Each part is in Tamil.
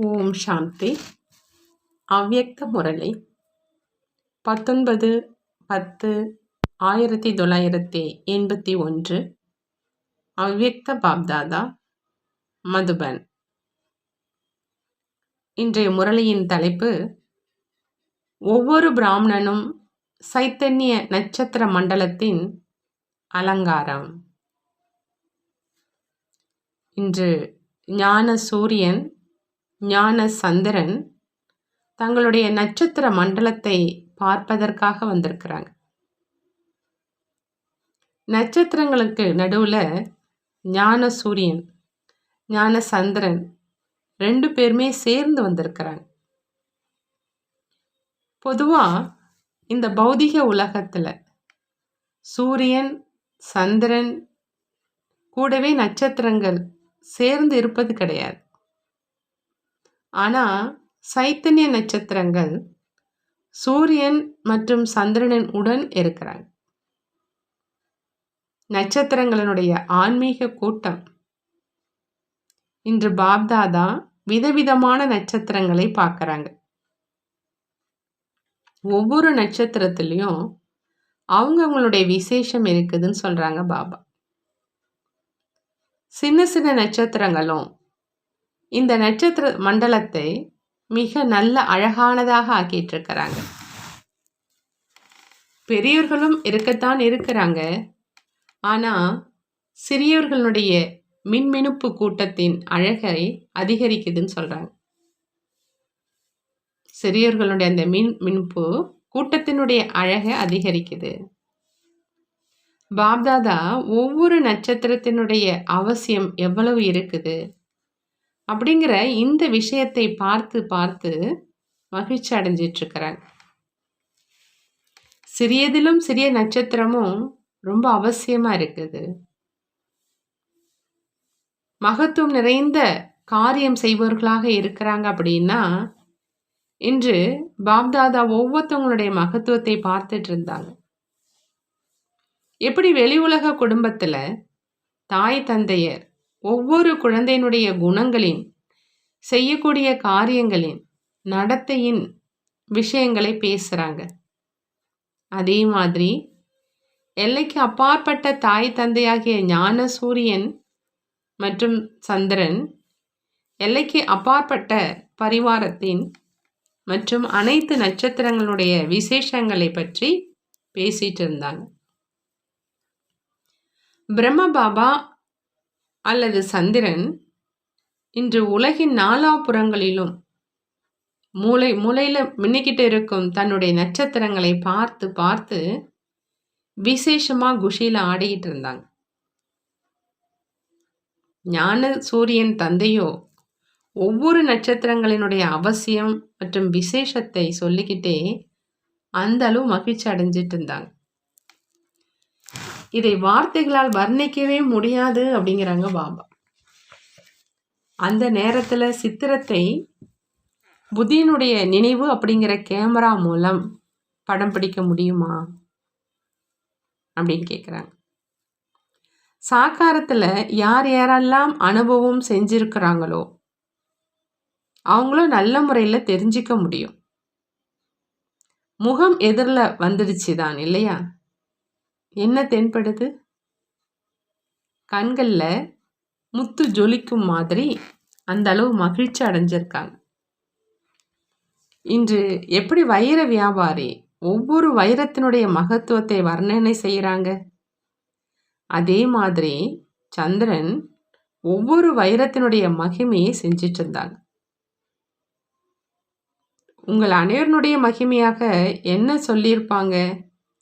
ஓம் சாந்தி. அவ்யக்த முரளி 19/10/1981. அவ்யக்த பாப்தாதா, மதுபன். இன்றைய முரளியின் தலைப்பு: ஒவ்வொரு பிராமணனும் சைத்தன்ய நட்சத்திர மண்டலத்தின் அலங்காரம். இன்று ஞான சூரியன், ஞான சந்திரன் தங்களுடைய நட்சத்திர மண்டலத்தை பார்ப்பதற்காக வந்திருக்கிறாங்க. நட்சத்திரங்களுக்கு நடுவுல ஞான சூரியன், ஞான சந்திரன் 2 பேருமே சேர்ந்து வந்திருக்கிறாங்க. பொதுவா இந்த பௌதிக உலகத்துல சூரியன், சந்திரன் கூடவே நட்சத்திரங்கள் சேர்ந்து இருப்பது கிடையாது. ஆனா சைத்தன்ய நட்சத்திரங்கள் சூரியன் மற்றும் சந்திரனின் உடன் இருக்கிறாங்க. நட்சத்திரங்களினுடைய ஆன்மீக கூட்டம். இன்று பாப்தாதா விதவிதமான நட்சத்திரங்களை பார்க்கறாங்க. ஒவ்வொரு நட்சத்திரத்திலையும் அவங்களுடைய விசேஷம் இருக்குதுன்னு சொல்றாங்க பாபா. சின்ன சின்ன நட்சத்திரங்களும் இந்த நட்சத்திர மண்டலத்தை மிக நல்ல அழகானதாக ஆக்கிட்டு இருக்கிறாங்க. பெரியவர்களும் இருக்கத்தான் இருக்கிறாங்க. ஆனா சிறியவர்களுடைய மின்மினுப்பு கூட்டத்தின் அழகை அதிகரிக்குதுன்னு சொல்றாங்க. சிறியவர்களுடைய அந்த மின்மினுப்பு கூட்டத்தினுடைய அழகை அதிகரிக்குது. பாப்தாதா ஒவ்வொரு நட்சத்திரத்தினுடைய அவசியம் எவ்வளவு இருக்குது அப்படிங்கிற இந்த விஷயத்தை பார்த்து பார்த்து மகிழ்ச்சி அடைஞ்சிட்டு இருக்கிறாங்க. சிறியதிலும் சிறிய நட்சத்திரமும் ரொம்ப அவசியமா இருக்குது. மகத்துவம் நிறைந்த காரியம் செய்பவர்களாக இருக்கிறாங்க அப்படின்னா, இன்று பாப்தாதா ஒவ்வொருத்தவங்களுடைய மகத்துவத்தை பார்த்துட்டு இருந்தாங்க. எப்படி வெளி உலக குடும்பத்துல தாய் தந்தையர் ஒவ்வொரு குழந்தையினுடைய குணங்களின், செய்யக்கூடிய காரியங்களின், நடத்தையின் விஷயங்களை பேசுறாங்க. அதே மாதிரி எல்லைக்கு அப்பாற்பட்ட தாய் தந்தையாகிய ஞான சூரியன் மற்றும் சந்திரன் எல்லைக்கு அப்பாற்பட்ட பரிவாரத்தின் மற்றும் அனைத்து நட்சத்திரங்களுடைய விசேஷங்களை பற்றி பேசிட்டு இருந்தாங்க. பிரம்ம பாபா அல்லது சந்திரன் இன்று உலகின் நாலாபுறங்களிலும் மூலையில மின்னிக்கிட்டு இருக்கும் தன்னுடைய நட்சத்திரங்களை பார்த்து பார்த்து விசேஷமா குஷியில ஆடிக்கிட்டு இருந்தாங்க. ஞான சூரியன் தந்தையோ ஒவ்வொரு நட்சத்திரங்களினுடைய அவசியம் மற்றும் விசேஷத்தை சொல்லிக்கிட்டே அந்த அளவு மகிழ்ச்சி அடைஞ்சிட்டு இருந்தாங்க. இதை வார்த்தைகளால் வர்ணிக்கவே முடியாது அப்படிங்கிறாங்க பாபா. அந்த நேரத்துல சித்திரத்தை புத்தியினுடைய நினைவு அப்படிங்கிற கேமரா மூலம் படம் பிடிக்க முடியுமா அப்படின்னு கேட்குறாங்க. சாக்காரத்துல யார் யாரெல்லாம் அனுபவம் செஞ்சிருக்கிறாங்களோ அவங்களும் நல்ல முறையில தெரிஞ்சுக்க முடியும். முகம் எதிரில் வந்துடுச்சு தான் இல்லையா? என்ன தென்படுது? கண்கள்ல முத்து ஜொலிக்கும் மாதிரி அந்த அளவு மகிழ்ச்சி அடைஞ்சிருக்காங்க. இன்று எப்படி வைர வியாபாரி ஒவ்வொரு வைரத்தினுடைய மகத்துவத்தை வர்ணனை செய்யறாங்க, அதே மாதிரி சந்திரன் ஒவ்வொரு வைரத்தினுடைய மகிமையை செஞ்சிட்டு இருந்தாங்க. உங்கள் அனைவருடைய மகிமையாக என்ன சொல்லியிருப்பாங்க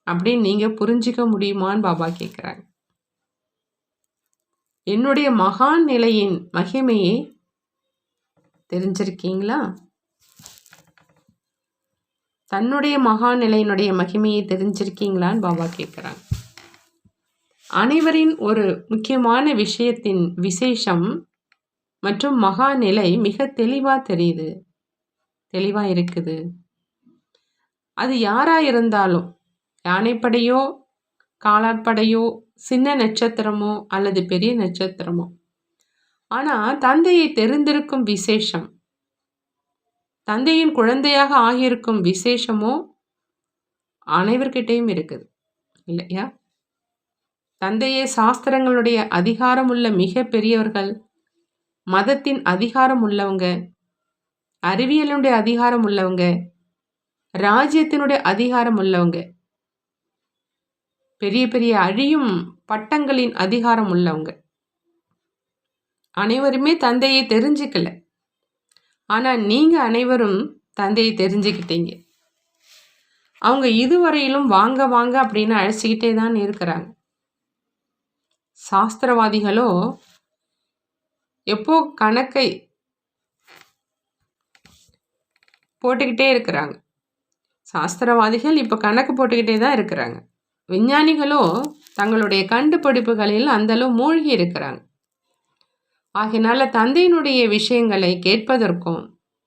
அப்படின்னு நீங்க புரிஞ்சிக்க முடியுமான்னு பாபா கேட்குறாங்க. என்னுடைய மகான் நிலையின் மகிமையை தெரிஞ்சிருக்கீங்களா? தன்னுடைய மகான் நிலையினுடைய மகிமையை தெரிஞ்சிருக்கீங்களான்னு பாபா கேட்குறாங்க. அனைவரின் ஒரு முக்கியமான விஷயத்தின் விசேஷம் மற்றும் மகா நிலை மிக தெளிவா தெரியுது, தெளிவா இருக்குது. அது யாரா இருந்தாலும், யானைப்படையோ காலாட்படையோ சின்ன நட்சத்திரமோ அல்லது பெரிய நட்சத்திரமோ, ஆனா தந்தையை தெரிந்திருக்கும் விசேஷம் தந்தையின் குழந்தையாக ஆகியிருக்கும் விசேஷமும் அனைவர்கிட்டையும் இருக்குது இல்லையா? தந்தையே சாஸ்திரங்களுடைய அதிகாரம் உள்ள மிக பெரியவர்கள், மதத்தின் அதிகாரம் உள்ளவங்க, அறிவியலுடைய அதிகாரம் உள்ளவங்க, ராஜ்யத்தினுடைய அதிகாரம் உள்ளவங்க, பெரிய பெரிய அழியும் பட்டங்களின் அதிகாரம் உள்ளவங்க அனைவருமே தந்தையை தெரிஞ்சுக்கல. ஆனா நீங்க அனைவரும் தந்தையை தெரிஞ்சுக்கிட்டீங்க. அவங்க இதுவரையிலும் வாங்க வாங்க அப்படின்னு அழைச்சிக்கிட்டே தான் இருக்கிறாங்க. சாஸ்திரவாதிகளோ எப்போ கணக்கை போட்டுக்கிட்டே இருக்கிறாங்க. சாஸ்திரவாதிகள் இப்போ கணக்கு போட்டுக்கிட்டே தான் இருக்கிறாங்க. விஞ்ஞானிகளோ தங்களுடைய கண்டுபிடிப்புகளில் அந்தளவு மூழ்கி இருக்கிறாங்க. ஆகையினால தந்தையினுடைய விஷயங்களை கேட்பதற்கும்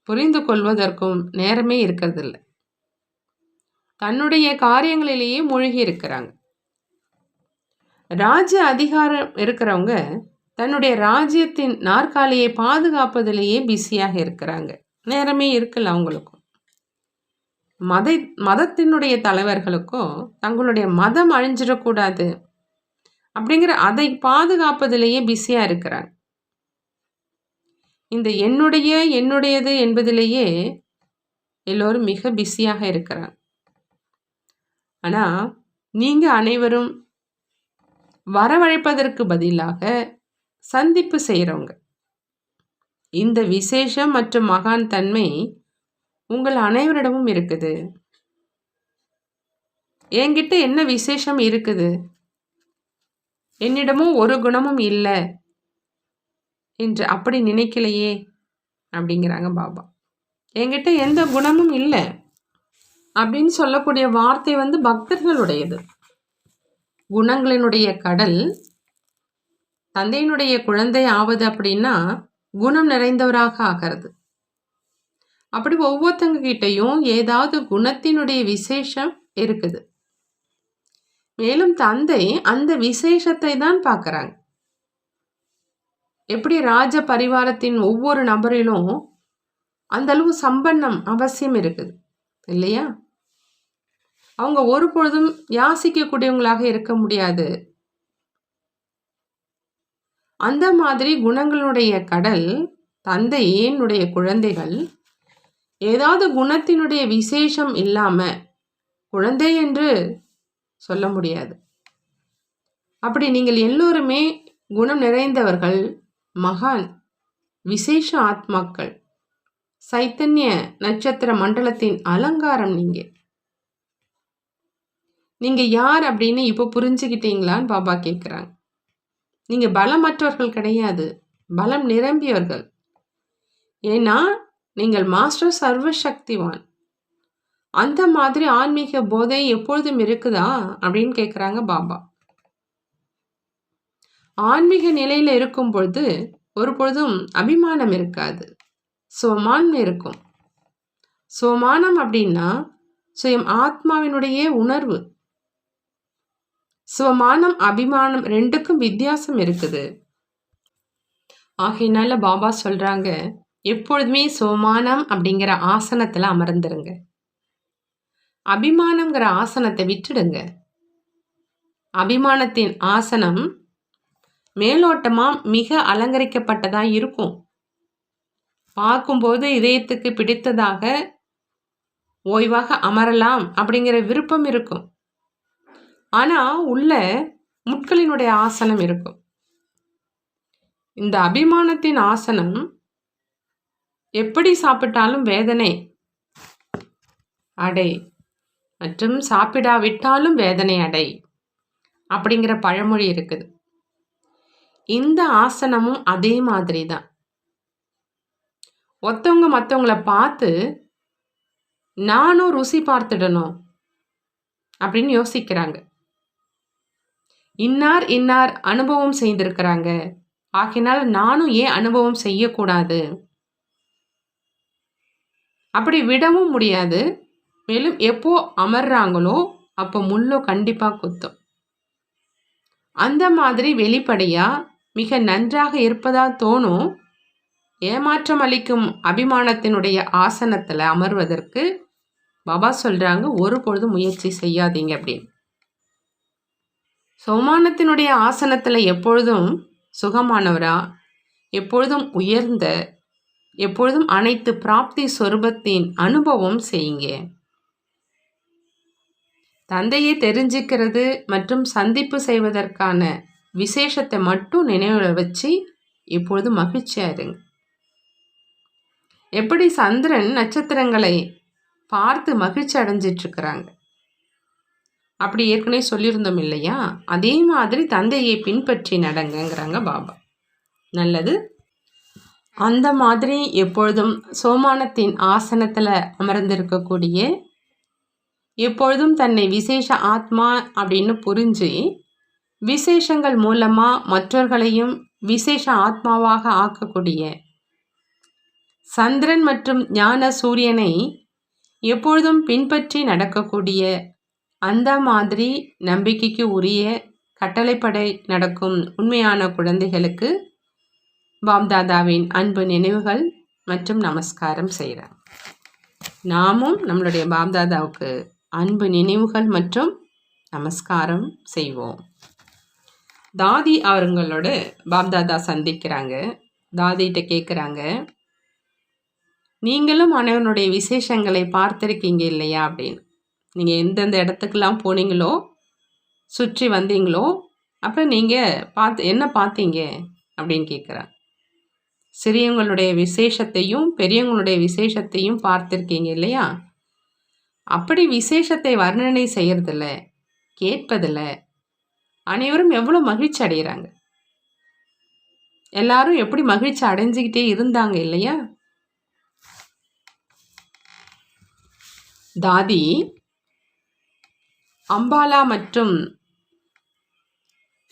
புரிந்து கொள்வதற்கும் நேரமே இருக்கிறதில்ல. தன்னுடைய காரியங்களிலேயே மூழ்கி இருக்கிறாங்க. ராஜ்ய அதிகாரம் இருக்கிறவங்க தன்னுடைய ராஜ்யத்தின் நாற்காலியை பாதுகாப்பதிலேயே பிஸியாக இருக்கிறாங்க. நேரமே இருக்கல அவங்களுக்கும். மதத்தினுடைய தலைவர்களுக்கும் தங்களுடைய மதம் அழிஞ்சிடக்கூடாது அப்படிங்கிற அதை பாதுகாப்பதிலேயே பிஸியாக இருக்கிறாங்க. இந்த என்னுடையது என்பதிலேயே எல்லோரும் மிக பிஸியாக இருக்கிறாங்க. ஆனால் நீங்கள் அனைவரும் வரவழைப்பதற்கு பதிலாக சந்திப்பு செய்கிறவங்க. இந்த விசேஷம் மற்றும் மகான் தன்மை உங்கள் அனைவரிடமும் இருக்குது. என்கிட்ட என்ன விசேஷம் இருக்குது, என்னிடமும் ஒரு குணமும் இல்லை என்று அப்படி நினைக்கலையே அப்படிங்கிறாங்க பாபா. என்கிட்ட எந்த குணமும் இல்லை அப்படின்னு சொல்லக்கூடிய வார்த்தை பக்தர்களுடையது. குணங்களினுடைய கடல். தந்தையினுடைய குழந்தை ஆவது அப்படின்னா குணம் நிறைந்தவராக ஆகிறது. அப்படி ஒவ்வொருத்தங்க கிட்டையும் ஏதாவது குணத்தினுடைய விசேஷம் இருக்குது. மேலும் தந்தை அந்த விசேஷத்தை தான் பார்க்கறாங்க. எப்படி ராஜ பரிவாரத்தின் ஒவ்வொரு நபரிலும் அந்த அளவு சம்பன்னம் அவசியம் இருக்குது இல்லையா? அவங்க ஒரு பொழுதும் யாசிக்கக்கூடியவங்களாக இருக்க முடியாது. அந்த மாதிரி குணங்களுடைய கடல் தந்தையினுடைய குழந்தைகள் ஏதாவது குணத்தினுடைய விசேஷம் இல்லாம குழந்தை என்று சொல்ல முடியாது. அப்படி நீங்கள் எல்லோருமே குணம் நிறைந்தவர்கள், மகான், விசேஷ ஆத்மாக்கள், சைத்தன்ய நட்சத்திர மண்டலத்தின் அலங்காரம். நீங்க யார் அப்படின்னு இப்போ புரிஞ்சுக்கிட்டீங்களான்னு பாபா கேட்குறாங்க. நீங்க பலமற்றவர்கள் கிடையாது, பலம் நிரம்பியவர்கள். ஏன்னா நீங்கள் மாஸ்டர் சர்வசக்திவான். அந்த மாதிரி ஆன்மீக போதை எப்பொழுதும் இருக்குதா அப்படின்னு கேட்குறாங்க பாபா. ஆன்மீக நிலையில இருக்கும் பொழுது ஒரு பொழுதும் அபிமானம் இருக்காது, சுவமானம் இருக்கும். சுவமானம் அப்படின்னா சுயம் ஆத்மாவினுடைய உணர்வு. சுவமானம் அபிமானம் ரெண்டுக்கும் வித்தியாசம் இருக்குது. ஆகையினால பாபா சொல்றாங்க, எப்பொழுதுமே சுவமானம் அப்படிங்கிற ஆசனத்துல அமர்ந்துருங்க. அபிமானம்ங்கிற ஆசனத்தை விட்டுடுங்க. அபிமானத்தின் ஆசனம் மேலோட்டமா மிக அலங்கரிக்கப்பட்டதா இருக்கும். பார்க்கும்போது இதயத்துக்கு பிடித்ததாக ஓய்வாக அமரலாம் அப்படிங்கிற விருப்பம் இருக்கும். ஆனா உள்ள முட்களினுடைய ஆசனம் இருக்கும். இந்த அபிமானத்தின் ஆசனம் எப்படி சாப்பிட்டாலும் வேதனை அடை மற்றும் சாப்பிடாவிட்டாலும் வேதனை அடை அப்படிங்கிற பழமொழி இருக்குது. இந்த ஆசனமும் அதே மாதிரி தான். ஒருத்தவங்க மற்றவங்கள பார்த்து நானும் ருசி பார்த்துடணும் அப்படின்னு யோசிக்கிறாங்க. இன்னார் இன்னார் அனுபவம் செய்திருக்கிறாங்க, ஆகினால் நானும் ஏன் அனுபவம் செய்யக்கூடாது? அப்படி விடவும் முடியாது. மேலும் எப்போ அமர்றாங்களோ அப்போ முள்ளோ கண்டிப்பா குத்தும். அந்த மாதிரி வெளிப்படையா மிக நன்றாக இருப்பதா தோணும். ஏமாற்றம் அளிக்கும் அபிமானத்தினுடைய ஆசனத்தில் அமர்வதற்கு பாபா சொல்கிறாங்க, ஒரு பொழுதும் முயற்சி செய்யாதீங்க அப்படின்னு. சோமானத்தினுடைய ஆசனத்தில் எப்பொழுதும் சுகமானவரா, எப்பொழுதும் உயர்ந்த, எப்பொழுதும் அனைத்து பிராப்தி சொரூபத்தின் அனுபவம் செய்யுங்க. தந்தையை தெரிஞ்சுக்கிறது மற்றும் சந்திப்பு செய்வதற்கான விசேஷத்தை மட்டும் நினைவில் வச்சு இப்பொழுது மகிழ்ச்சியாக இருங்க. எப்படி சந்திரன் நட்சத்திரங்களை பார்த்து மகிழ்ச்சி அடைஞ்சிட்ருக்கிறாங்க, அப்படி ஏற்கனவே சொல்லியிருந்தோம் இல்லையா? அதே மாதிரி தந்தையை பின்பற்றி நடங்கங்கிறாங்க பாபா. நல்லது. அந்த மாதிரி எப்பொழுதும் சோமானத்தின் ஆசனத்தில் அமர்ந்திருக்கக்கூடிய, எப்பொழுதும் தன்னை விசேஷ ஆத்மா அப்படின்னு புரிஞ்சு விசேஷங்கள் மூலமாக மற்றவர்களையும் விசேஷ ஆத்மாவாக ஆக்கக்கூடிய சந்திரன் மற்றும் ஞான சூரியனை எப்பொழுதும் பின்பற்றி நடக்கக்கூடிய, அந்த மாதிரி நம்பிக்கைக்கு உரிய கட்டளைப்படை நடக்கும் உண்மையான குழந்தைகளுக்கு பாப்தாதாவின் அன்பு நினைவுகள் மற்றும் நமஸ்காரம் செய்கிறாங்க. நாமும் நம்மளுடைய பாப்தாதாவுக்கு அன்பு நினைவுகள் மற்றும் நமஸ்காரம் செய்வோம். தாதி அவங்களோட பாப்தாதா சந்திக்கிறாங்க. தாதிகிட்ட கேட்குறாங்க, நீங்களும் அனைவனுடைய விசேஷங்களை பார்த்துருக்கீங்க இல்லையா அப்படின்னு. நீங்கள் எந்தெந்த இடத்துக்கெல்லாம் போனீங்களோ, சுற்றி வந்தீங்களோ, அப்புறம் நீங்கள் என்ன பார்த்தீங்க அப்படின்னு கேட்குறாங்க. சிறியவங்களுடைய விசேஷத்தையும் பெரியவங்களுடைய விசேஷத்தையும் பார்த்துருக்கீங்க இல்லையா? அப்படி விசேஷத்தை வர்ணனை செய்கிறதில்ல, கேட்பதில்ல, அனைவரும் எவ்வளோ மகிழ்ச்சி அடைகிறாங்க, எல்லாரும் எப்படி மகிழ்ச்சி அடைஞ்சிக்கிட்டே இருந்தாங்க இல்லையா? தாதி அம்பாலா மற்றும்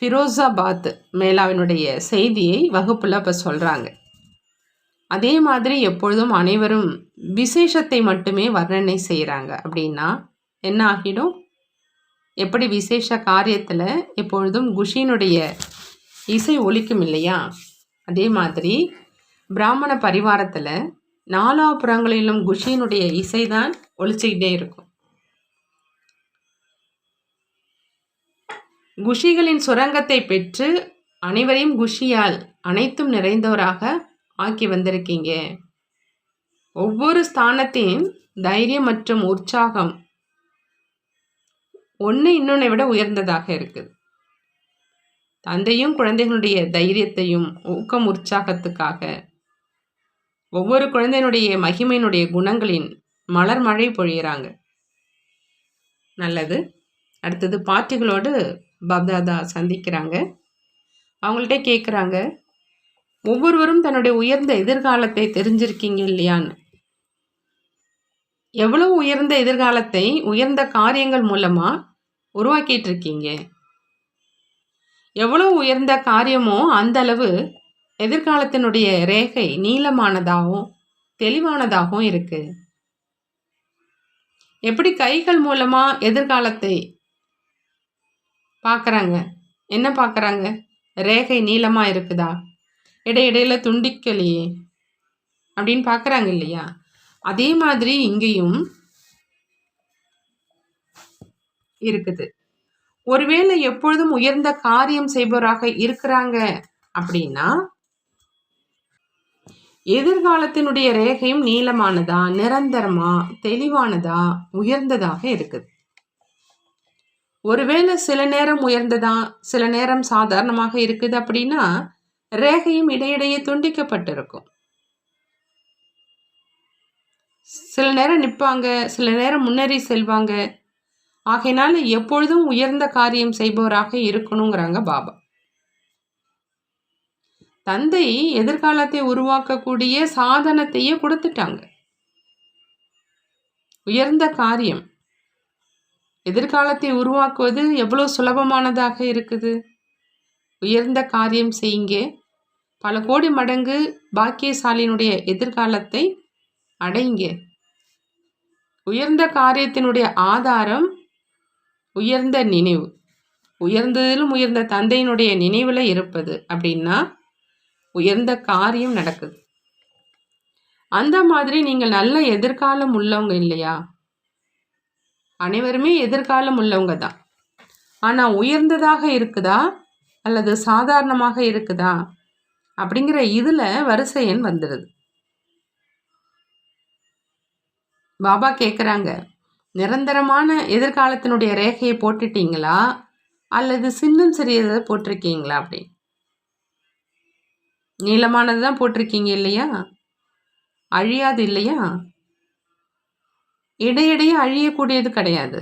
ஃபிரோசாபாத் மேலாவினுடைய செய்தியை வகுப்பில் இப்போ சொல்கிறாங்க. அதே மாதிரி எப்பொழுதும் அனைவரும் விசேஷத்தை மட்டுமே வர்ணனை செய்கிறாங்க அப்படின்னா என்ன ஆகிடும்? எப்படி விசேஷ காரியத்தில் எப்பொழுதும் குஷியினுடைய இசை ஒலிக்கும் இல்லையா? அதே மாதிரி பிராமண பரிவாரத்தில் நாலாபுறங்களிலும் குஷியினுடைய இசை தான் ஒலிச்சுக்கிட்டே இருக்கும். குஷிகளின் சுரங்கத்தை பெற்று அனைவரையும் குஷியால் அனைத்தும் நிறைந்தவராக ஆக்கி வந்திருக்கீங்க. ஒவ்வொரு ஸ்தானத்தின் தைரியம் மற்றும் உற்சாகம் ஒன்று இன்னொன்னை விட உயர்ந்ததாக இருக்குது. தந்தையும் குழந்தைகளுடைய தைரியத்தையும் ஊக்கம் உற்சாகத்துக்காக ஒவ்வொரு குழந்தையினுடைய மகிமையினுடைய குணங்களின் மலர் மழை பொழிகிறாங்க. நல்லது. அடுத்தது பாட்டிகளோடு பாப்தாதா சந்திக்கிறாங்க. அவங்கள்ட்ட கேட்குறாங்க, ஒவ்வொருவரும் தன்னுடைய உயர்ந்த எதிர்காலத்தை தெரிஞ்சிருக்கீங்க இல்லையான்னு. எவ்வளோ உயர்ந்த எதிர்காலத்தை உயர்ந்த காரியங்கள் மூலமாக உருவாக்கிட்டு இருக்கீங்க. எவ்வளோ உயர்ந்த காரியமோ அந்த அளவு எதிர்காலத்தினுடைய ரேகை நீளமானதாகவும் தெளிவானதாகவும் இருக்கு. எப்படி கைகள் மூலமாக எதிர்காலத்தை பார்க்குறாங்க, என்ன பார்க்குறாங்க? ரேகை நீளமாக இருக்குதா, இடையிடையில துண்டிக்கலையே அப்படின்னு பார்க்குறாங்க இல்லையா? அதே மாதிரி இங்கேயும் இருக்குது. ஒருவேளை எப்பொழுதும் உயர்ந்த காரியம் செய்பவராக இருக்கிறாங்க அப்படின்னா எதிர்காலத்தினுடைய ரேகையும் நீளமானதா, நிரந்தரமா, தெளிவானதா, உயர்ந்ததாக இருக்குது. ஒருவேளை சில நேரம் உயர்ந்ததா, சில நேரம் சாதாரணமாக இருக்குது அப்படின்னா ரேகையும் இடையிடையே துண்டிக்கப்பட்டிருக்கும். சில நேரம் நிற்பாங்க, சில நேரம் முன்னேறி செல்வாங்க. ஆகையினால எப்பொழுதும் உயர்ந்த காரியம் செய்பவராக இருக்கணுங்கிறாங்க பாபா. தந்தை எதிர்காலத்தை உருவாக்கக்கூடிய சாதனத்தையே கொடுத்துட்டாங்க. உயர்ந்த காரியம் எதிர்காலத்தை உருவாக்குவது எவ்வளோ சுலபமானதாக இருக்குது. உயர்ந்த காரியம் செய்யுங்க, பல கோடி மடங்கு பாக்கியசாலியினுடைய எதிர்காலத்தை அடைங்க. உயர்ந்த காரியத்தினுடைய ஆதாரம் உயர்ந்த நினைவு, உயர்ந்ததிலும் உயர்ந்த தந்தையினுடைய நினைவில் இருப்பது அப்படின்னா உயர்ந்த காரியம் நடக்குது. அந்த மாதிரி நீங்கள் நல்ல எதிர்காலம் உள்ளவங்க இல்லையா? அனைவருமே எதிர்காலம் உள்ளவங்க தான். ஆனால் உயர்ந்ததாக இருக்குதா அல்லது சாதாரணமாக இருக்குதா அப்படிங்கிற இதில் வரிசை எண் வந்துடுது. பாபா கேட்குறாங்க, நிரந்தரமான எதிர்காலத்தினுடைய ரேகையை போட்டுட்டீங்களா அல்லது சின்னம் சிறியதை போட்டிருக்கீங்களா? அப்படி நீளமானது தான் போட்டிருக்கீங்க இல்லையா? அழியாது இல்லையா? இடையிடையே அழியக்கூடியது கிடையாது,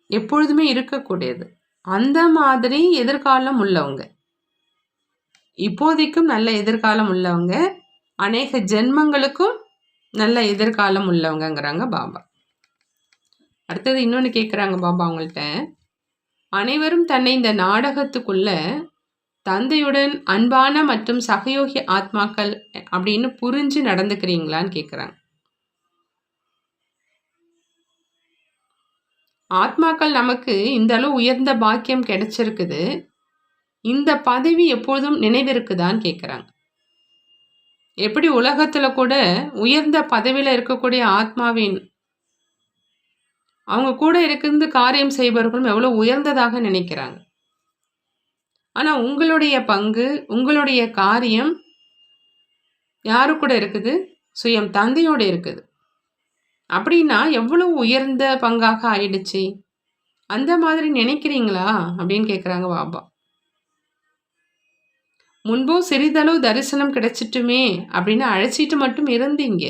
எப்பொழுதுமே இருக்கக்கூடியது. அந்த மாதிரி எதிர்காலம் உள்ளவங்க, இப்போதைக்கும் நல்ல எதிர்காலம் உள்ளவங்க, அநேக ஜென்மங்களுக்கும் நல்ல எதிர்காலம் உள்ளவங்கங்கிறாங்க பாபா. அடுத்தது இன்னொன்று கேட்குறாங்க பாபா அவங்கள்ட்ட, அனைவரும் தன்னை இந்த நாடகத்துக்குள்ள தந்தையுடன் அன்பான மற்றும் சகயோகி ஆத்மாக்கள் அப்படின்னு புரிஞ்சு நடந்துக்கிறீங்களான்னு கேட்குறாங்க. ஆத்மாக்கள் நமக்கு இந்த அளவு உயர்ந்த பாக்கியம் கிடைச்சிருக்குது, இந்த பதவி எப்பொழுதும் நினைவிருக்குதான்னு கேட்குறாங்க. எப்படி உலகத்தில் கூட உயர்ந்த பதவியில் இருக்கக்கூடிய ஆத்மாவின் அவங்க கூட இருந்து காரியம் செய்பவர்களும் எவ்வளோ உயர்ந்ததாக நினைக்கிறாங்க. ஆனால் உங்களுடைய பங்கு, உங்களுடைய காரியம் யாரு கூட இருக்குது? சுயம் தந்தையோடு இருக்குது. அப்படின்னா எவ்வளவு உயர்ந்த பங்காக ஆயிடுச்சு, அந்த மாதிரி நினைக்கிறீங்களா அப்படின்னு கேட்குறாங்க பாபா. முன்போ சிறிதளவு தரிசனம் கிடைச்சிட்டுமே அப்படின்னு அழைச்சிட்டு மட்டும் இருந்தீங்க,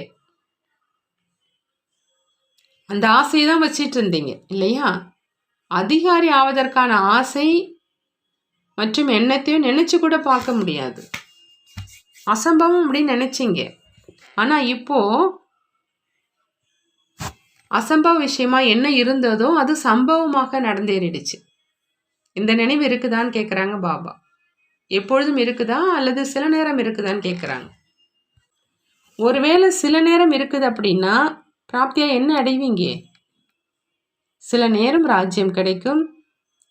அந்த ஆசையை தான் வச்சிட்டு இருந்தீங்க இல்லையா? அதிகாரி ஆவதற்கான ஆசை மற்றும் எண்ணத்தையும் நினைச்சு கூட பார்க்க முடியாது, அசம்பவம் அப்படின்னு நினைச்சிங்க. ஆனால் இப்போ அசம்பவ விஷயமா என்ன இருந்ததோ அது சம்பவமாக நடந்தேறிடுச்சு. இந்த நினைவு இருக்குதான்னு கேட்குறாங்க பாபா. எப்பொழுதும் இருக்குதா அல்லது சில நேரம் இருக்குதான்னு கேட்குறாங்க. ஒருவேளை சில நேரம் இருக்குது அப்படின்னா பிராப்தியா என்ன அடைவீங்க? சில நேரம் ராஜ்யம் கிடைக்கும்,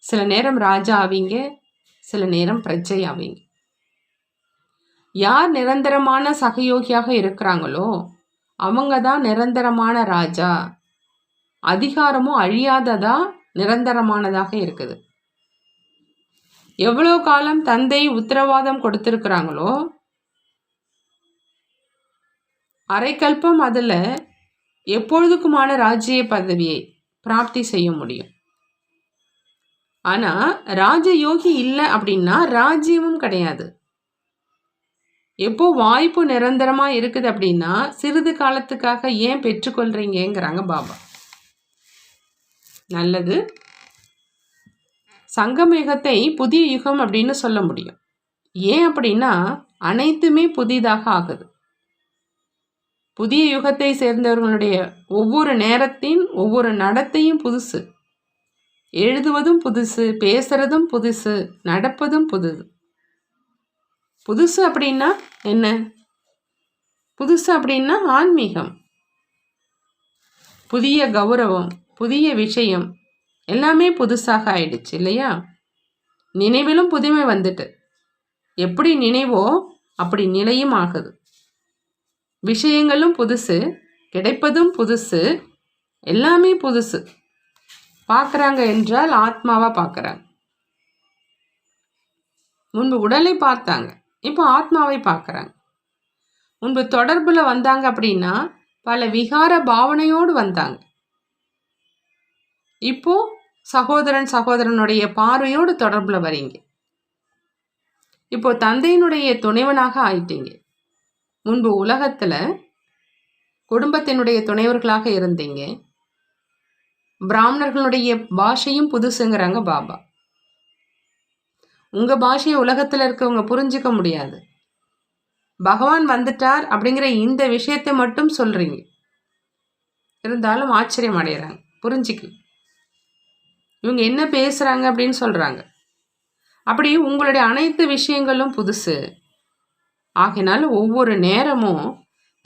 சில நேரம் ராஜா ஆவீங்க, சில நேரம் பிரஜை ஆவீங்க. யார் நிரந்தரமான சகயோகியாக இருக்கிறாங்களோ அவங்க தான் நிரந்தரமான ராஜா. அதிகாரமும் அழியாததா நிரந்தரமானதாக இருக்குது. எவ்வளோ காலம் தந்தை உத்தரவாதம் கொடுத்திருக்கிறாங்களோ அரைக்கல்பம் அதில் எப்பொழுதுக்குமான ராஜ்ய பதவியை பிராப்தி செய்ய முடியும். ஆனால் ராஜயோகி இல்லை அப்படின்னா ராஜ்யமும் கிடையாது. எப்போ வாய்ப்பு நிரந்தரமாக இருக்குது அப்படின்னா சிறிது காலத்துக்காக ஏன் பெற்றுக்கொள்றீங்கிறாங்க பாபா. நல்லது, சங்கமயுகத்தை புதிய யுகம் அப்படின்னு சொல்ல முடியும். ஏன் அப்படின்னா அனைத்துமே புதிதாக ஆகுது. புதிய யுகத்தை சேர்ந்தவர்களுடைய ஒவ்வொரு நேரத்தின் ஒவ்வொரு நடத்தையும் புதுசு, எழுதுவதும் புதுசு, பேசுறதும் புதுசு, நடப்பதும் புதுசு. புதுசு அப்படின்னா என்ன? புதுசு அப்படின்னா ஆன்மீகம், புதிய கௌரவம், புதிய விஷயம், எல்லாமே புதுசாக ஆயிடுச்சு இல்லையா? நினைவிலும் புதுமை வந்துட்டு, எப்படி நினைவோ அப்படி நிலையும் ஆகுது. விஷயங்களும் புதுசு, கிடைப்பதும் புதுசு, எல்லாமே புதுசு. பார்க்குறாங்க என்றால் ஆத்மாவாக பார்க்குறாங்க. முன்பு உடலை பார்த்தாங்க, இப்போ ஆத்மாவை பார்க்குறாங்க. முன்பு தொடர்பில் வந்தாங்க அப்படின்னா பல விகார பாவனையோடு வந்தாங்க. இப்போ சகோதரனுடைய பார்வையோடு தொடர்பில் வரீங்க. இப்போ தந்தையினுடைய துணைவனாக ஆயிட்டீங்க. முன்பு உலகத்தில் குடும்பத்தினுடைய துணைவர்களாக இருந்தீங்க. பிராமணர்களுடைய பாஷையும் புதுசுங்கிறாங்க பாபா. உங்கள் பாஷையை உலகத்தில் இருக்கவங்க புரிஞ்சிக்க முடியாது. பகவான் வந்துட்டார் அப்படிங்கிற இந்த விஷயத்தை மட்டும் சொல்கிறீங்க, இருந்தாலும் ஆச்சரியம் அடைகிறாங்க, புரிஞ்சிக்கல இவங்க என்ன பேசுகிறாங்க அப்படின்னு சொல்கிறாங்க. அப்படி உங்களுடைய அனைத்து விஷயங்களும் புதுசு ஆகினால ஒவ்வொரு நேரமும்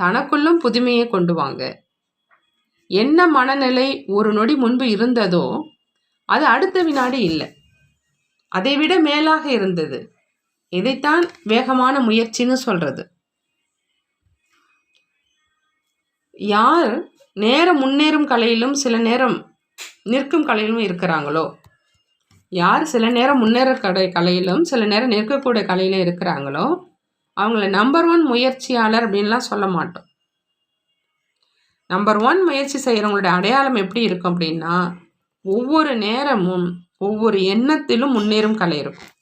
தனக்குள்ளும் புதுமையை கொண்டு வாங்க. என்ன மனநிலை ஒரு நொடி முன்பு இருந்ததோ அது அடுத்த வினாடி இல்லை, அதை விட மேலாக இருந்தது. இதைத்தான் வேகமான முயற்சின்னு சொல்றது. யார் நேரம் முன்னேறும் கலையிலும் சில நேரம் நிற்கும் கலையிலும் இருக்கிறாங்களோ, யார் சில நேரம் முன்னேற கலையிலும் சில நேரம் நிற்கக்கூடிய கலையிலும் இருக்கிறாங்களோ, அவங்கள நம்பர் 1 முயற்சியாளர் அப்படின்லாம் சொல்ல மாட்டோம். நம்பர் 1 முயற்சி செய்கிறவங்களுடைய அடையாளம் எப்படி இருக்கும் அப்படின்னா, ஒவ்வொரு நேரமும் ஒவ்வொரு எண்ணத்திலும் முன்னேறும் கலை இருக்கும்.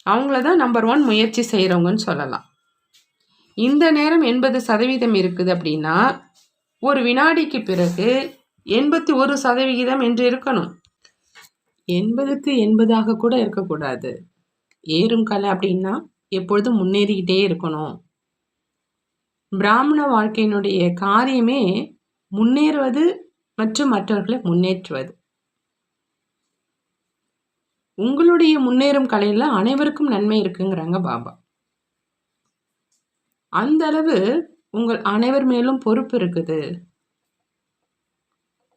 அவங்கள தான் நம்பர் 1 முயற்சி செய்கிறவங்கன்னு சொல்லலாம். இந்த நேரம் 80% இருக்குது அப்படின்னா, ஒரு வினாடிக்கு பிறகு 81% என்று இருக்கணும். 80க்கு 80ஆக கூட இருக்கக்கூடாது. ஏறும் கலை அப்படின்னா எப்பொழுதும் முன்னேறிக்கிட்டே இருக்கணும். பிராமண வாழ்க்கையினுடைய காரியமே முன்னேறுவது மற்றும் மற்றவர்களை முன்னேற்றுவது. உங்களுடைய முன்னேறும் கலையில அனைவருக்கும் நன்மை இருக்குங்கிறாங்க பாபா. அந்த அளவு உங்கள் அனைவர் மேலும் பொறுப்பு இருக்குது.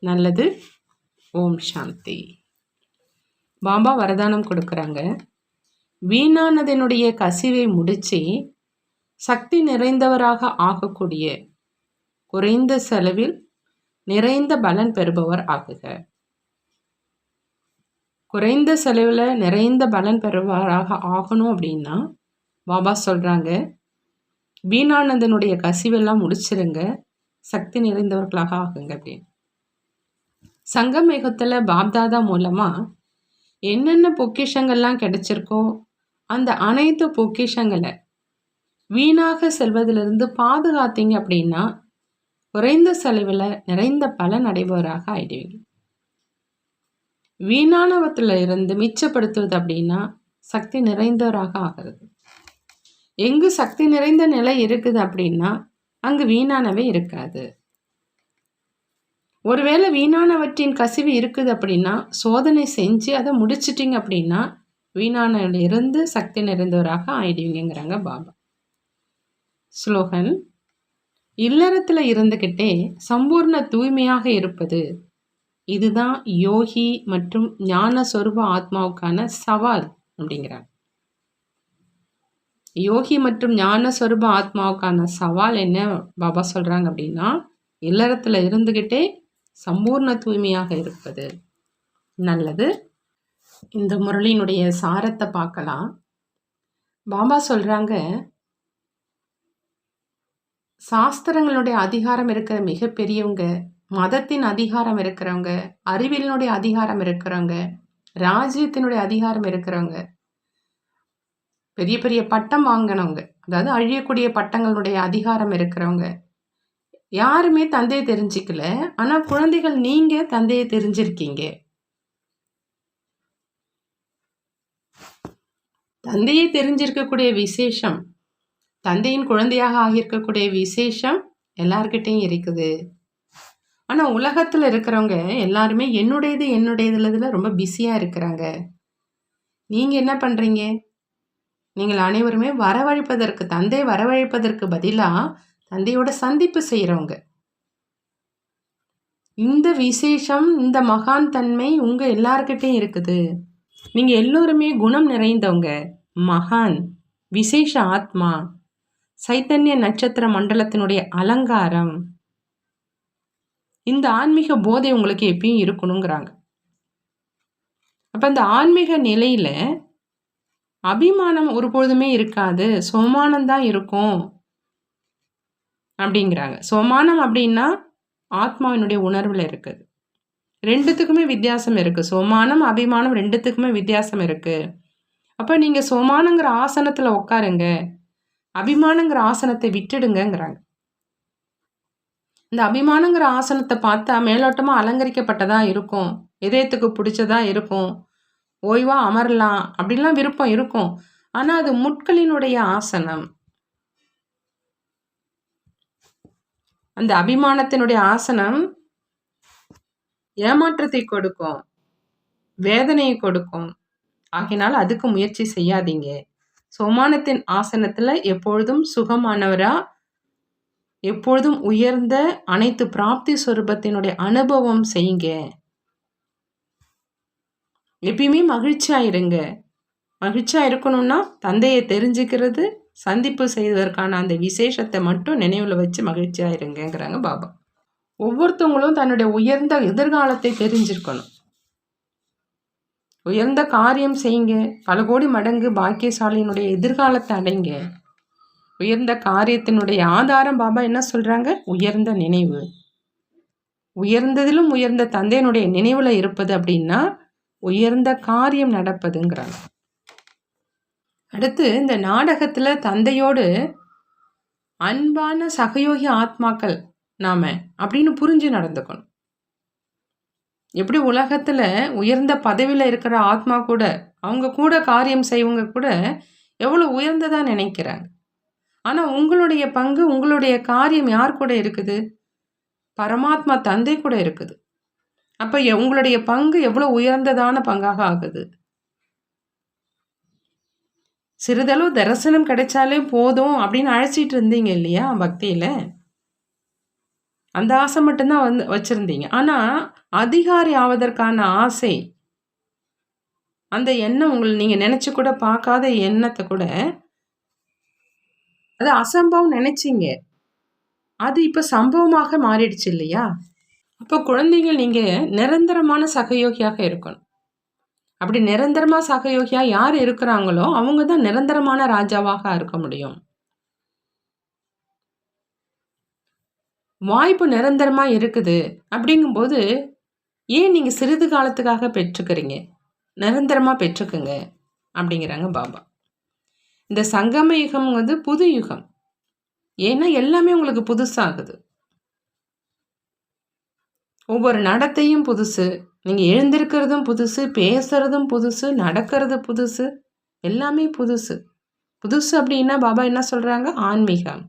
நல்லது. ஓம் சாந்தி. பாபா வரதானம் கொடுக்குறாங்க. வீணானதனுடைய கசிவை முடிச்சு சக்தி நிறைந்தவராக ஆகக்கூடிய குறைந்த செலவில் நிறைந்த பலன் பெறுபவர் ஆகுக. குறைந்த செலவில் நிறைந்த பலன் பெறுபவராக ஆகணும் அப்படின்னா பாபா சொல்கிறாங்க, வீணானதனுடைய கசிவெல்லாம் முடிச்சிருங்க, சக்தி நிறைந்தவர்களாக ஆகுங்க அப்படின்னு. சங்கமேகத்தில் பாப்தாதா மூலமாக என்னென்ன பொக்கிஷங்கள்லாம் கிடைச்சிருக்கோ அந்த அனைத்து பொக்கிஷங்களை வீணாக செல்வதிலிருந்து பாதுகாத்தீங்க அப்படின்னா குறைந்த செலவில் நிறைந்த பலன் அடைபவராக ஆயிடுவீங்க. வீணானவற்றில் இருந்து மிச்சப்படுத்துவது அப்படின்னா சக்தி நிறைந்தவராக ஆகிறது. எங்கு சக்தி நிறைந்த நிலை இருக்குது அப்படின்னா அங்கு வீணானவே இருக்காது. ஒருவேளை வீணானவற்றின் கசிவு இருக்குது அப்படின்னா சோதனை செஞ்சு அதை முடிச்சிட்டிங்க அப்படின்னா வீணானிலிருந்து சக்தி நிறைந்தவராக ஆயிடுவீங்கிறாங்க பாபா. ஸ்லோகன்: இல்லறத்தில் இருந்துக்கிட்டே சம்பூர்ண தூய்மையாக இருப்பது, இதுதான் யோகி மற்றும் ஞான சொரூப ஆத்மாவுக்கான சவால் அப்படிங்கிறாங்க. யோகி மற்றும் ஞான சொரூப ஆத்மாவுக்கான சவால் என்ன பாபா சொல்கிறாங்க அப்படின்னா, இல்லறத்தில் இருந்துக்கிட்டே சம்பூர்ண தூய்மையாக இருப்பது. நல்லது. இந்த முரளியினுடைய சாரத்தை பார்க்கலாம். பாபா சொல்கிறாங்க, சாஸ்திரங்களுடைய அதிகாரம் இருக்கிற மிகப்பெரியவங்க, மதத்தின் அதிகாரம் இருக்கிறவங்க, அறிவியலினுடைய அதிகாரம் இருக்கிறவங்க, ராஜ்யத்தினுடைய அதிகாரம் இருக்கிறவங்க, பெரிய பெரிய பட்டம் வாங்கினவங்க, அதாவது அழியக்கூடிய பட்டங்களுடைய அதிகாரம் இருக்கிறவங்க யாருமே தந்தையை தெரிஞ்சிக்கல. ஆனால் குழந்தைகள் நீங்கள் தந்தையை தெரிஞ்சிருக்கீங்க. தந்தையை தெரிஞ்சிருக்கக்கூடிய விசேஷம், தந்தையின் குழந்தையாக ஆகியிருக்கக்கூடிய விசேஷம் எல்லார்கிட்டையும் இருக்குது. ஆனால் உலகத்தில் இருக்கிறவங்க எல்லாருமே என்னுடையதுல ரொம்ப பிஸியாக இருக்கிறாங்க. நீங்கள் என்ன பண்ணுறீங்க? நீங்கள் அனைவருமே வரவழைப்பதற்கு, தந்தை வரவழைப்பதற்கு பதிலாக தந்தையோட சந்திப்பு செய்கிறவங்க. இந்த விசேஷம், இந்த மகான் தன்மை உங்கள் எல்லார்கிட்டையும் இருக்குது. நீங்கள் எல்லோருமே குணம் நிறைந்தவங்க, மகான், விசேஷ ஆத்மா, சைத்தன்ய நட்சத்திர மண்டலத்தினுடைய அலங்காரம். இந்த ஆன்மீக போதை உங்களுக்கு எப்பயும் இருக்கணுங்கிறாங்க. அப்போ அந்த ஆன்மீக நிலையில் அபிமானம் ஒருபொழுதுமே இருக்காது, சோமானம்தான் இருக்கும் அப்படிங்கிறாங்க. சோமானம் அப்படின்னா ஆத்மாவினுடைய உணர்வில் இருக்குது. ரெண்டுத்துக்குமே வித்தியாசம் இருக்குது. சோமானம், அபிமானம் ரெண்டுத்துக்குமே வித்தியாசம் இருக்குது. அப்போ நீங்கள் சோமானங்கிற ஆசனத்தில் உட்காருங்க, அபிமானங்கிற ஆசனத்தை விட்டுடுங்கிறாங்க. இந்த அபிமானங்கிற ஆசனத்தை பார்த்தா மேலோட்டமாக அலங்கரிக்கப்பட்டதாக இருக்கும், இதயத்துக்கு பிடிச்சதாக இருக்கும், ஓய்வாக அமரலாம் அப்படின்லாம் விருப்பம் இருக்கும். ஆனால் அது முட்களினுடைய ஆசனம். அந்த அபிமானத்தினுடைய ஆசனம் ஏமாற்றத்தை கொடுக்கும், வேதனையை கொடுக்கும். ஆகினால் அதுக்கு முயற்சி செய்யாதீங்க. சோமானத்தின் ஆசனத்தில் எப்பொழுதும் சுகமானவரா, எப்பொழுதும் உயர்ந்த அனைத்து பிராப்தி சொரூபத்தினுடைய அனுபவம் செய்யுங்க. எப்பயுமே மகிழ்ச்சியாக இருங்க. மகிழ்ச்சியாக இருக்கணும்னா தந்தையை தெரிஞ்சுக்கிறது, சந்திப்பு செய்வதற்கான அந்த விசேஷத்தை மட்டும் நினைவில் வச்சு மகிழ்ச்சியாக இருங்கங்கிறாங்க பாபா. ஒவ்வொருத்தவங்களும் தன்னுடைய உயர்ந்த எதிர்காலத்தை தெரிஞ்சிருக்கணும். உயர்ந்த காரியம் செய்யுங்க, பல கோடி மடங்கு பாக்கியசாலியினுடைய எதிர்காலத்தை அடைங்க. உயர்ந்த காரியத்தினுடைய ஆதாரம் பாபா என்ன சொல்றாங்க? உயர்ந்த நினைவு. உயர்ந்ததிலும் உயர்ந்த தந்தையினுடைய நினைவுல இருப்பது அப்படின்னா உயர்ந்த காரியம் நடப்பதுங்கிறாங்க. அடுத்து இந்த நாடகத்துல தந்தையோடு அன்பான சகயோகி ஆத்மாக்கள் நாம அப்படின்னு புரிஞ்சு நடந்துக்கணும். எப்படி உலகத்துல உயர்ந்த பதவியில இருக்கிற ஆத்மா கூட அவங்க கூட காரியம் செய்வங்க கூட எவ்வளவு உயர்ந்ததா நினைக்கிறாங்க. ஆனா உங்களுடைய பங்கு, உங்களுடைய காரியம் யார் கூட இருக்குது? பரமாத்மா தந்தை கூட இருக்குது. அப்ப உங்களுடைய பங்கு எவ்வளவு உயர்ந்ததான பங்காக ஆகுது. சிறிதளவு தரிசனம் கிடைச்சாலே போதும் அப்படின்னு அழைச்சிட்டு இருந்தீங்க இல்லையா பக்தியில? அந்த ஆசை மட்டும்தான் வச்சிருந்தீங்க. ஆனா அதிகாரி ஆவதற்கான ஆசை, அந்த எண்ணம் நீங்க நினைச்சு கூட பார்க்காத எண்ணத்தை கூட அது அசம்பவம் நினைச்சீங்க, அது இப்ப சம்பவமாக மாறிடுச்சு இல்லையா? அப்போ குழந்தைகள் நீங்க நிரந்தரமான சகயோகியாக இருக்கணும். அப்படி நிரந்தரமா சகயோகியா யார் இருக்கிறாங்களோ அவங்க தான் நிரந்தரமான ராஜாவாக இருக்க முடியும். வாய்ப்பு நிரந்தரமா இருக்குது அப்படிங்கும்போது ஏன் நீங்க சிறிது காலத்துக்காக பெற்றுக்கிறீங்க? நிரந்தரமா பெற்றுக்குங்க அப்படிங்கிறாங்க பாபா. இந்த சங்கம யுகம் புது யுகம். ஏன்னா எல்லாமே உங்களுக்கு புதுசாகுது. ஒவ்வொரு நடத்தையும் புதுசு, நீங்க எழுந்திருக்கிறதும் புதுசு, பேசுறதும் புதுசு, நடக்கிறது புதுசு, எல்லாமே புதுசு. புதுசு அப்படின்னா பாபா என்ன சொல்றாங்க? ஆன்மீகம்.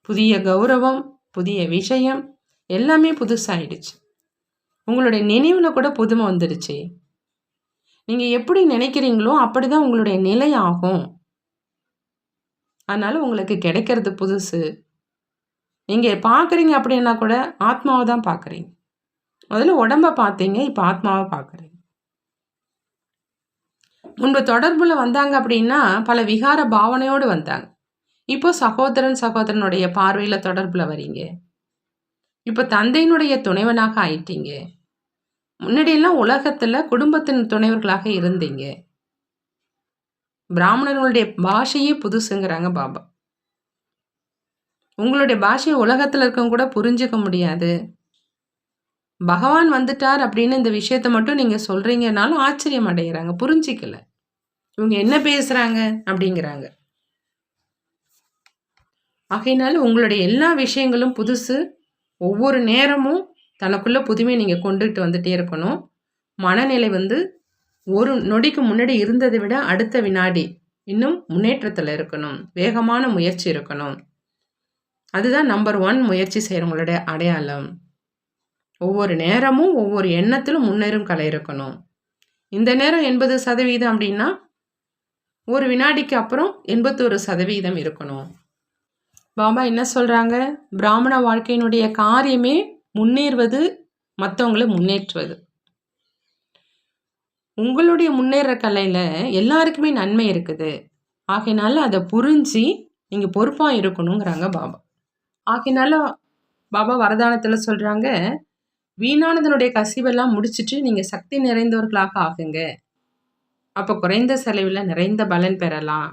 புதிய கௌரவம், புதிய விஷயம், எல்லாமே புதுசாயிடுச்சு. உங்களுடைய நினைவுல கூட புதுமை வந்துடுச்சு. நீங்க எப்படி நினைக்கிறீங்களோ அப்படிதான் உங்களுடைய நிலை ஆகும். அதனால உங்களுக்கு கிடைக்கிறது புதுசு. நீங்க பார்க்குறீங்க அப்படின்னா கூட ஆத்மாவை தான் பார்க்குறீங்க. முதல்ல உடம்ப பார்த்தீங்க, இப்போ ஆத்மாவை பார்க்குறீங்க. முன்பு தொடர்புல வந்தாங்க அப்படின்னா பல விகார பாவனையோடு வந்தாங்க. இப்போ சகோதரனுடைய பார்வையில தொடர்புல வரீங்க. இப்போ தந்தையினுடைய துணைவனாக ஆயிட்டீங்க. முன்னாடியெல்லாம் உலகத்துல குடும்பத்தின் துணைவர்களாக இருந்தீங்க. பிராமணர்களுடைய பாஷையே புதுசுங்கிறாங்க பாபா. உங்களுடைய பாஷையை உலகத்துல இருக்கவங்க கூட புரிஞ்சுக்க முடியாது. பகவான் வந்துட்டார் அப்படின்னு இந்த விஷயத்த மட்டும் நீங்க சொல்றீங்கனாலும் ஆச்சரியம் அடைகிறாங்க, புரிஞ்சிக்கல. இவங்க என்ன பேசுறாங்க அப்படிங்கிறாங்க. ஆகையினால உங்களுடைய எல்லா விஷயங்களும் புதுசு. ஒவ்வொரு நேரமும் தனக்குள்ள புதுமை நீங்க கொண்டுட்டு வந்துட்டே இருக்கணும். மனநிலை ஒரு நொடிக்கு முன்னாடி இருந்ததை விட அடுத்த வினாடி இன்னும் முன்னேற்றத்துல இருக்கணும். வேகமான முயற்சி இருக்கணும். அதுதான் நம்பர் 1 முயற்சி செய்யறவங்களுடைய அடையாளம். ஒவ்வொரு நேரமும் ஒவ்வொரு எண்ணத்திலும் முன்னேறும் கலை இருக்கணும். இந்த நேரம் 80% அப்படின்னா ஒரு வினாடிக்கு அப்புறம் 81% இருக்கணும். பாபா என்ன சொல்றாங்க? பிராமண வாழ்க்கையினுடைய காரியமே முன்னேறுவது, மற்றவங்களை முன்னேற்றுவது. உங்களுடைய முன்னேற கலையில எல்லாருக்குமே நன்மை இருக்குது. ஆகையினால அதை புரிஞ்சு நீங்க பொறுப்பா இருக்கணுங்கிறாங்க பாபா. ஆகையினால பாபா வரதானத்துல சொல்றாங்க, வீணானதனுடைய கசிவெல்லாம் முடிச்சுட்டு நீங்க சக்தி நிறைந்தவர்களாக ஆகுங்க. அப்ப குறைந்த செலவில் நிறைந்த பலன் பெறலாம்.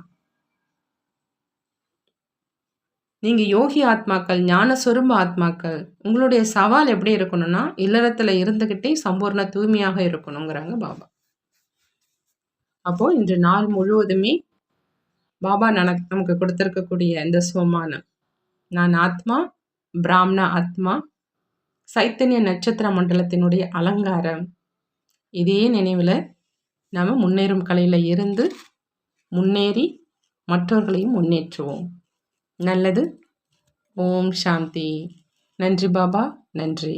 நீங்க யோகி ஆத்மாக்கள், ஞான சொருப ஆத்மாக்கள். உங்களுடைய சவால் எப்படி இருக்கணும்னா இல்லறத்துல இருந்துகிட்டே சம்பூர்ண தூய்மையாக இருக்கணுங்கிறாங்க பாபா. அப்போ இன்று நாள் முழுவதுமே பாபா நமக்கு கொடுத்திருக்கக்கூடிய இந்த சோமானம், நான் ஆத்மா, பிராமண ஆத்மா, சைத்தன்ய நட்சத்திர மண்டலத்தினுடைய அலங்காரம், இதே நினைவில் நாம் முன்னேறும் கலையில் இருந்து முன்னேறி மற்றவர்களையும் முன்னேற்றுவோம். நல்லது. ஓம் சாந்தி. நன்றி பாபா, நன்றி.